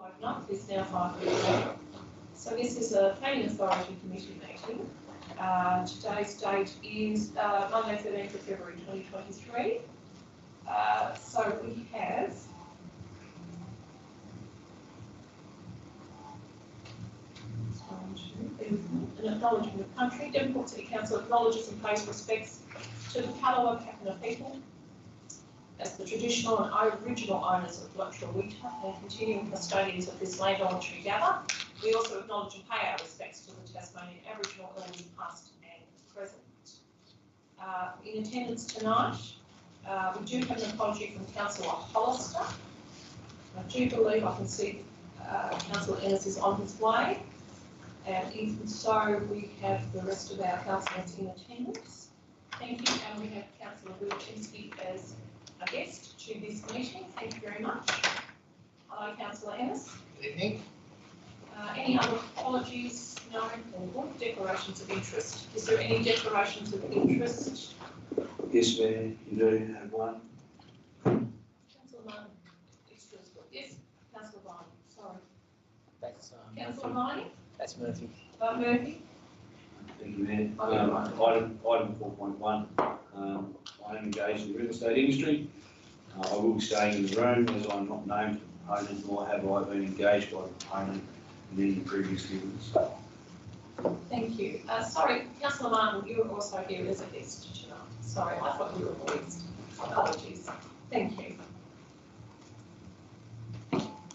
Open up. It's now 5:30. So this is a Planning Authority Committee meeting. Today's date is Monday 13th of February 2023. So we have an acknowledgement of country. Devonport City Council acknowledges and pays respects to the Palawa Kapana people as the traditional and original owners of Lutruwita and continuing custodians of this land on which we gather. We also acknowledge and pay our respects to the Tasmanian Aboriginal elders past and present. In attendance tonight, we do have an apology from Councillor Hollister. I do believe I can see Councillor Ennis is on his way, and even so, we have the rest of our councillors in attendance. Thank you, and we have Councillor Wilczynski as a guest to this meeting. Thank you very much. Hello, Councillor Ennis. Good evening. Any other apologies? No. Or declarations of interest? Is there any declarations of interest? Yes, Mayor, you do have one. Councillor Martin. Yes, Councillor Vine. Sorry. That's Councillor Vine. That's Murphy. Murphy. Thank you, Mayor. Item 4.1. I am engaged in the real estate industry. I will be staying in the room as I'm not named the proponent, nor have I been engaged by the proponent in any previous dealings. Thank you. Sorry, Councillor Martin, you were also here as a guest tonight. Sorry, I thought you were a guest. Apologies. Thank you.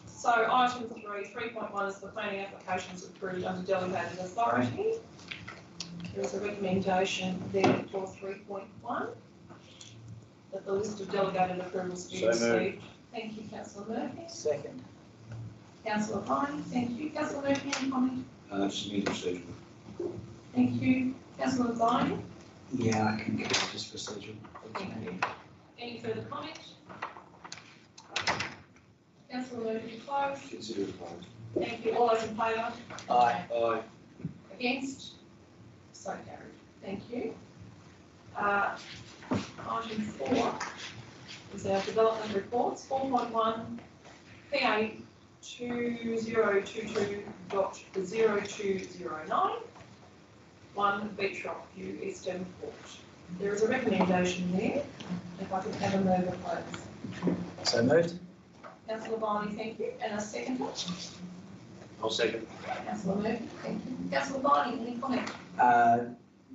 So item 3.1 is the planning applications approved under delegated authority. There is a recommendation there for 3.1 that the list of delegated approvals be received. Thank you, Councillor Murphy. Second. Councillor Vine, thank you. Councillor Murphy, any comment? Just need procedural. Thank you. Councillor Vine? Yeah, I can go just procedural. Thank you. Any further comment? Councillor Murphy, close. Consider it closed. Thank you. All those in favour? Aye. Aye. Against? So carried. Thank you. Item 4 is our development reports. 4.1 PA 2022.0209 1 Beach Rock View, East Devonport. There is a recommendation there. If I could have a mover, please. So moved. Councillor Barney, thank you. And a seconder? I'll second. Councillor Murphy, thank you. Councillor Barney, any comment?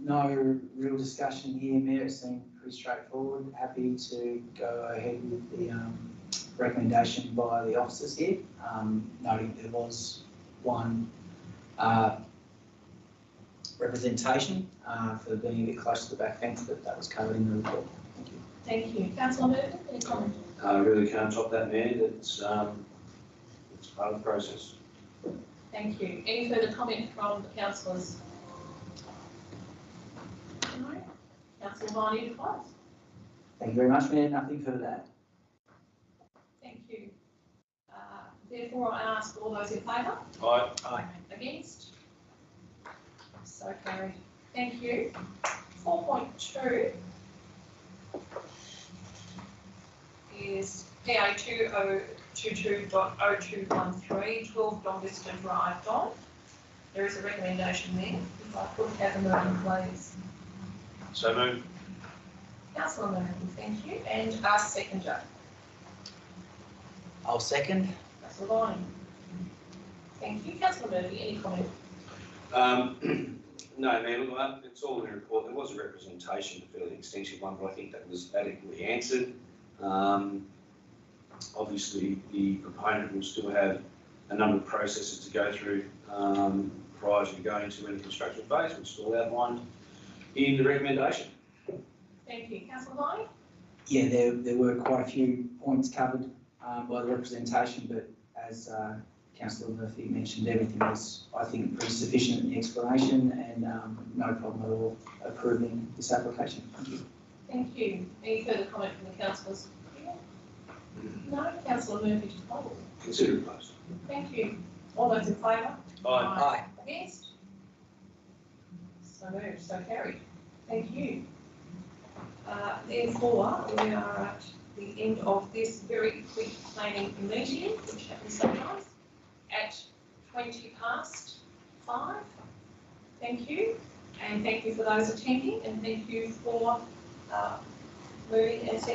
No real discussion here, Mayor. It seemed pretty straightforward. Happy to go ahead with the recommendation by the officers here. Noting there was one representation for being a bit close to the back fence, but that was covered in the report. Thank you. Thank you. Councillor Murphy, any comment? Really can't top that, Mayor. It's part of the process. Thank you. Any further comment from the councillors? No. Councillor Viney to close. Thank you very much, Mayor. Nothing further to add. Thank you. Therefore, I ask all those in favour? Aye. Aye. Against? So carried. Thank you. 4.2 is PA 2022.0213 12 Don Vista Drive, Don. There is a recommendation there. If I could have a motion, please. So moved. Councillor Murphy, thank you. And our seconder. I'll second. Councillor Viney. Thank you. Councillor Murphy, any comment? No, Mayor, look, it's all in the report. There was a representation, a fairly extensive one, but I think that was adequately answered. Obviously, the proponent will still have a number of processes to go through prior to going into any construction phase, which is all outlined in the recommendation. Thank you. Councillor Viney? Yeah, there were quite a few points covered by the representation, but as Councillor Murphy mentioned, everything was, I think, pretty sufficient in the explanation, and no problem at all approving this application. Thank you. Thank you. Any further comment from the councillors? No. Councillor Murphy to close. Consider it closed. Thank you. All those in favour? Aye. Against? So moved, so carried. Thank you. Therefore, we are at the end of this very quick planning meeting, which happens sometimes. Thank you, and thank you for those attending, and thank you for moving and seconding.